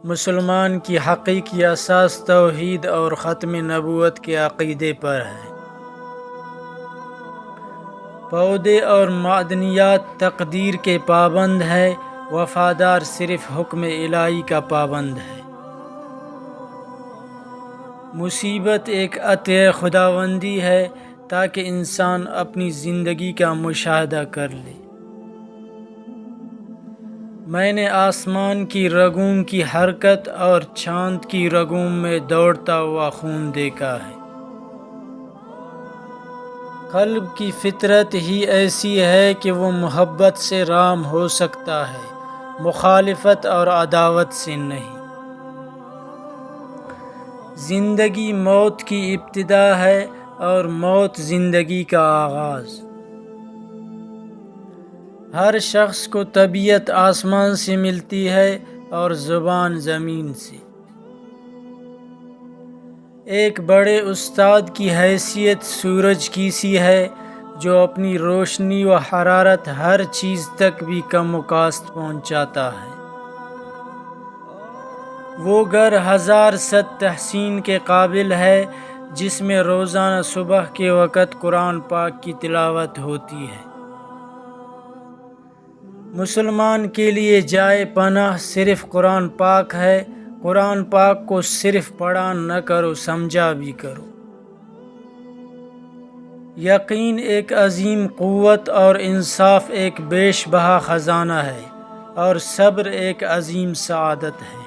مسلمان کی حقیقی اساس توحید اور ختم نبوت کے عقیدے پر ہے۔ پودے اور معدنیات تقدیر کے پابند ہے، وفادار صرف حکم الہی کا پابند ہے۔ مصیبت ایک عطیہ خداوندی ہے تاکہ انسان اپنی زندگی کا مشاہدہ کر لے۔ میں نے آسمان کی رگوں کی حرکت اور چاند کی رگوں میں دوڑتا ہوا خون دیکھا ہے۔ قلب کی فطرت ہی ایسی ہے کہ وہ محبت سے رام ہو سکتا ہے، مخالفت اور عداوت سے نہیں۔ زندگی موت کی ابتدا ہے اور موت زندگی کا آغاز۔ ہر شخص کو طبیعت آسمان سے ملتی ہے اور زبان زمین سے۔ ایک بڑے استاد کی حیثیت سورج کی سی ہے جو اپنی روشنی و حرارت ہر چیز تک بھی کم و کاست پہنچاتا ہے۔ وہ گھر ہزار صد تحسین کے قابل ہے جس میں روزانہ صبح کے وقت قرآن پاک کی تلاوت ہوتی ہے۔ مسلمان کے لیے جائے پناہ صرف قرآن پاک ہے۔ قرآن پاک کو صرف پڑھا نہ کرو، سمجھا بھی کرو۔ یقین ایک عظیم قوت اور انصاف ایک بیش بہا خزانہ ہے، اور صبر ایک عظیم سعادت ہے۔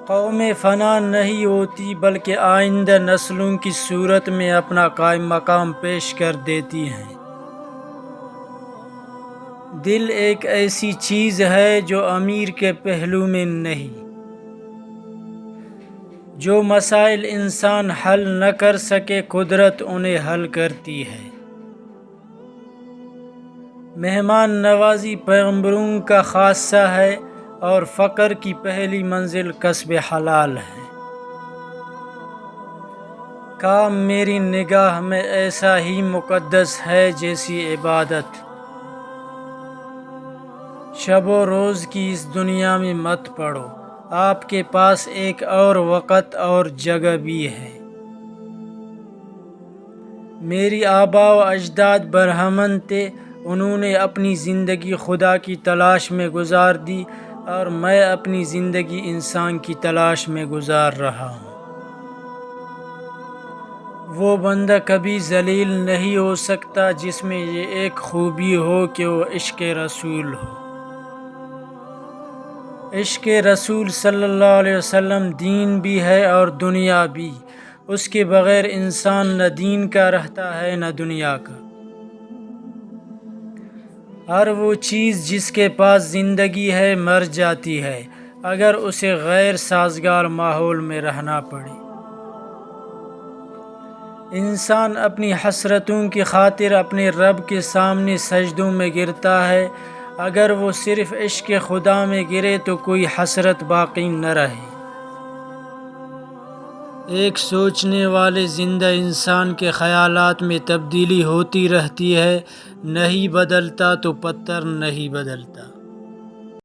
قومیں فنا نہیں ہوتی بلکہ آئندہ نسلوں کی صورت میں اپنا قائم مقام پیش کر دیتی ہیں۔ دل ایک ایسی چیز ہے جو امیر کے پہلو میں نہیں۔ جو مسائل انسان حل نہ کر سکے قدرت انہیں حل کرتی ہے۔ مہمان نوازی پیغمبروں کا خاصہ ہے اور فقر کی پہلی منزل کسب حلال ہے۔ کام میری نگاہ میں ایسا ہی مقدس ہے جیسی عبادت۔ شب و روز کی اس دنیا میں مت پڑو، آپ کے پاس ایک اور وقت اور جگہ بھی ہے۔ میری آبا و اجداد برہمن تھے، انہوں نے اپنی زندگی خدا کی تلاش میں گزار دی اور میں اپنی زندگی انسان کی تلاش میں گزار رہا ہوں۔ وہ بندہ کبھی ذلیل نہیں ہو سکتا جس میں یہ ایک خوبی ہو کہ وہ عشق رسول ہو۔ عشق رسول صلی اللہ علیہ وسلم دین بھی ہے اور دنیا بھی۔ اس کے بغیر انسان نہ دین کا رہتا ہے نہ دنیا کا۔ ہر وہ چیز جس کے پاس زندگی ہے مر جاتی ہے اگر اسے غیر سازگار ماحول میں رہنا پڑے۔ انسان اپنی حسرتوں کی خاطر اپنے رب کے سامنے سجدوں میں گرتا ہے۔ اگر وہ صرف عشق خدا میں گرے تو کوئی حسرت باقی نہ رہے۔ ایک سوچنے والے زندہ انسان کے خیالات میں تبدیلی ہوتی رہتی ہے، نہیں بدلتا تو پتھر نہیں بدلتا۔